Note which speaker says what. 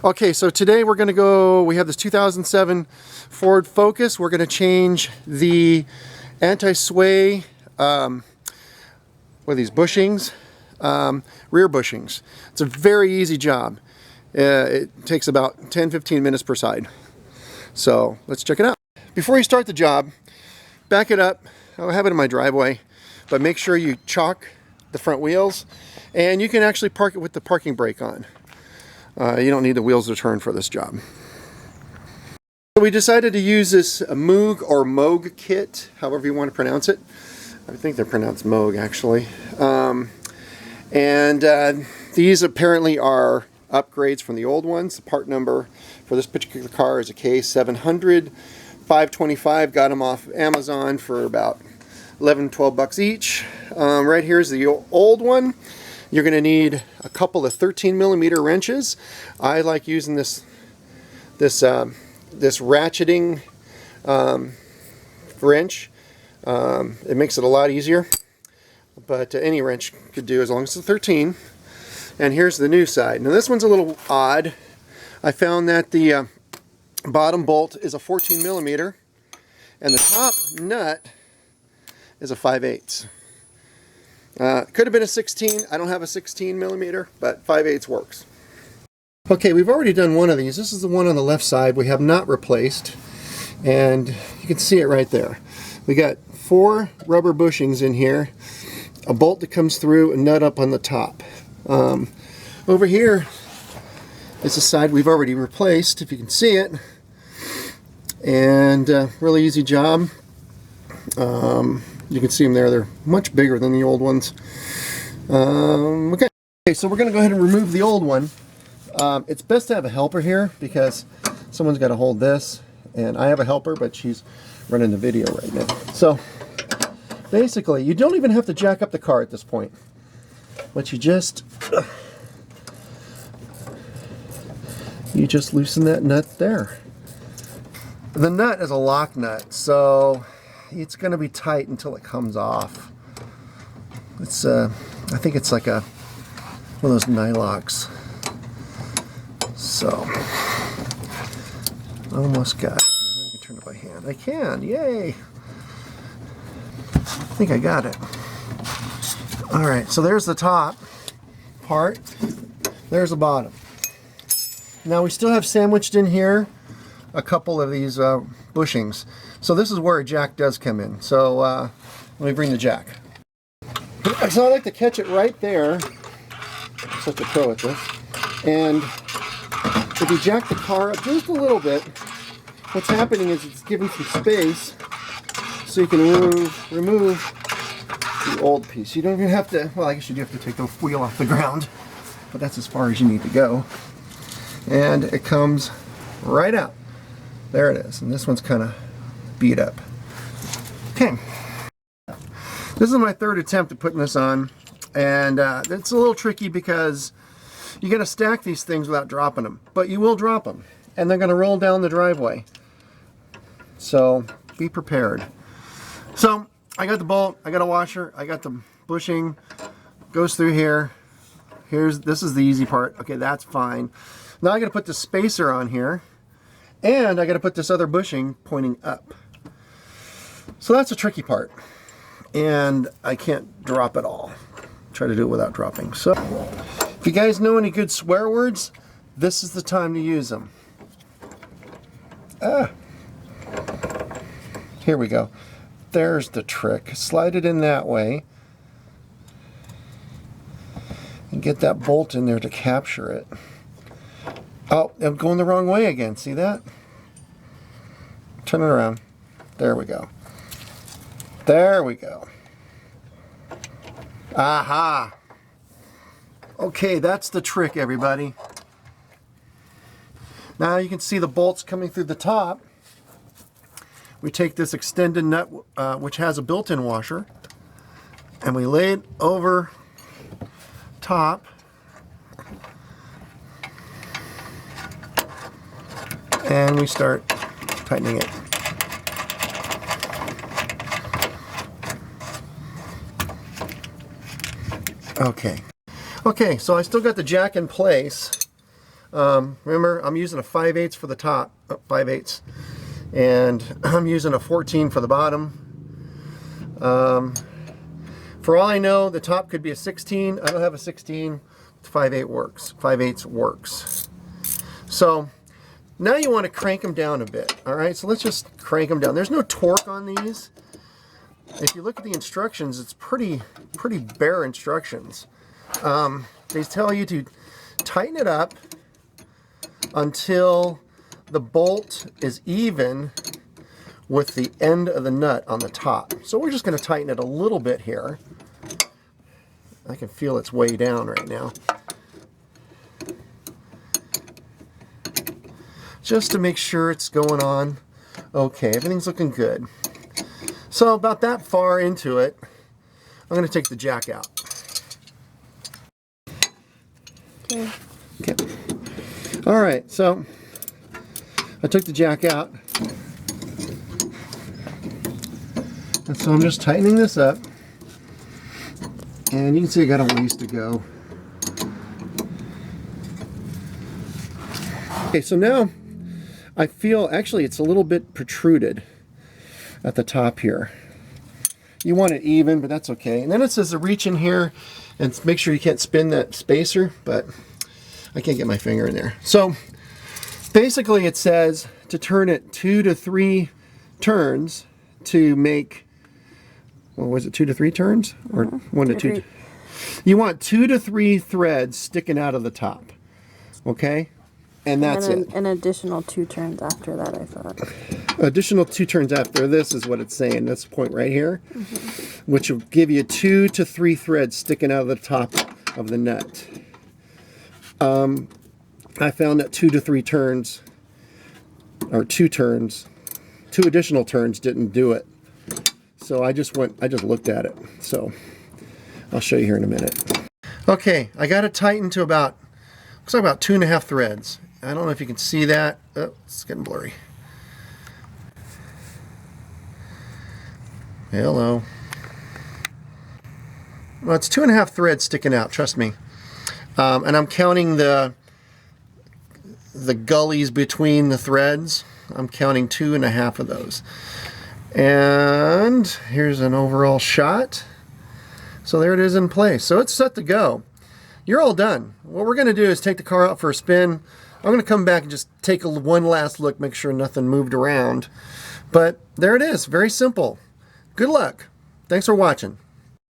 Speaker 1: Okay, so today we're going to go, we have this 2007 Ford Focus. We're going to change the anti-sway, what are these, bushings? Rear bushings. It's a very easy job. It takes about 10-15 minutes per side. So let's check it out. Before you start the job, back it up. I have it in my driveway, but make sure you chock the front wheels, and you can actually park it with the parking brake on. You don't need the wheels to turn for this job. So we decided to use this Moog or Moog kit, however you want to pronounce it. I think they're pronounced Moog actually. These apparently are upgrades from the old ones. The part number for this particular car is a K700525. Got them off Amazon for about 11-12 bucks each. Right here's the old one. You're going to need a couple of 13mm wrenches. I like using this ratcheting wrench. It makes it a lot easier, but any wrench could do as long as it's 13. And here's the new side. Now this one's a little odd. I found that the bottom bolt is a 14mm and the top nut is a 5/8. Could have been a 16. I don't have a 16mm, but 5/8 works. Okay, we've already done one of these. This is the one on the left side we have not replaced, and you can see it right there. We got 4 rubber bushings in here, a bolt that comes through, a nut up on the top. Over here is the side we've already replaced, if you can see it, and really easy job. You can see them there. They're much bigger than the old ones. Okay, so we're going to go ahead and remove the old one. It's best to have a helper here because someone's got to hold this, and I have a helper, but she's running the video right now. So basically, you don't even have to jack up the car at this point, but you just loosen that nut there. The nut is a lock nut, so it's going to be tight until it comes off. It's I think it's like one of those nylocks. So almost got it. I can turn it by hand. I can. Yay! I think I got it. All right. So there's the top part. There's the bottom. Now we still have sandwiched in here a couple of these bushings. So this is where a jack does come in. So let me bring the jack. So I like to catch it right there. I'm such a pro at this. And if you jack the car up just a little bit, what's happening is it's giving some space so you can remove the old piece. You don't even have to, well, I guess you do have to take the wheel off the ground, but that's as far as you need to go. And it comes right out. There it is. And this one's kind of beat up. Okay. This is my third attempt at putting this on, and it's a little tricky because you got to stack these things without dropping them, but you will drop them, and they're going to roll down the driveway. So be prepared. So I got the bolt, I got a washer, I got the bushing, goes through here. This is the easy part. Okay, that's fine. Now I got to put the spacer on here, and I got to put this other bushing pointing up. So that's a tricky part, and I can't drop it all. Try to do it without dropping. So if you guys know any good swear words, this is the time to use them. Here we go. There's the trick. Slide it in that way and get that bolt in there to capture it. Oh, I'm going the wrong way again. See that? Turn it around. There we go. There we go. Aha! Okay, that's the trick, everybody. Now you can see the bolts coming through the top. We take this extended nut, which has a built-in washer, and we lay it over top. And we start tightening it. Okay. Okay, so I still got the jack in place. Remember, I'm using a 5/8 for the top, 5/8, and I'm using a 14 for the bottom. For all I know, the top could be a 16. I don't have a 16. 5/8 works. 5/8 works. So now you want to crank them down a bit. All right, so let's just crank them down. There's no torque on these. If you look at the instructions, it's pretty bare instructions. They tell you to tighten it up until the bolt is even with the end of the nut on the top. So we're just going to tighten it a little bit here. I can feel it's way down right now. Just to make sure it's going on okay. Everything's looking good. So about that far into it, I'm going to take the jack out.
Speaker 2: Okay.
Speaker 1: Okay. All right, so I took the jack out. And so I'm just tightening this up. And you can see I got a ways to go. Okay, so now I feel actually it's a little bit protruded at the top here. You want it even, but that's okay. And then it says to reach in here and make sure you can't spin that spacer, but I can't get my finger in there. So basically it says to turn it 2 to 3 turns to make, what was it, 2 to 3 turns? Or 1 to 2? You want 2 to 3 threads sticking out of the top. Okay? And that's it.
Speaker 2: An additional 2 turns after that, I thought.
Speaker 1: Additional 2 turns after this is what it's saying. This point right here, which will give you 2 to 3 threads sticking out of the top of the nut. I found that 2 to 3 turns, or 2 turns, 2 additional turns didn't do it. So I just looked at it. So I'll show you here in a minute. Okay, I got it tightened to about, looks like about 2.5 threads. I don't know if you can see that. Oh, it's getting blurry. Hello. Well, it's 2.5 threads sticking out, trust me. And I'm counting the gullies between the threads. I'm counting 2.5 of those. And here's an overall shot. So there it is in place. So it's set to go. You're all done. What we're going to do is take the car out for a spin. I'm going to come back and just take one last look, make sure nothing moved around. But there it is. Very simple. Good luck. Thanks for watching.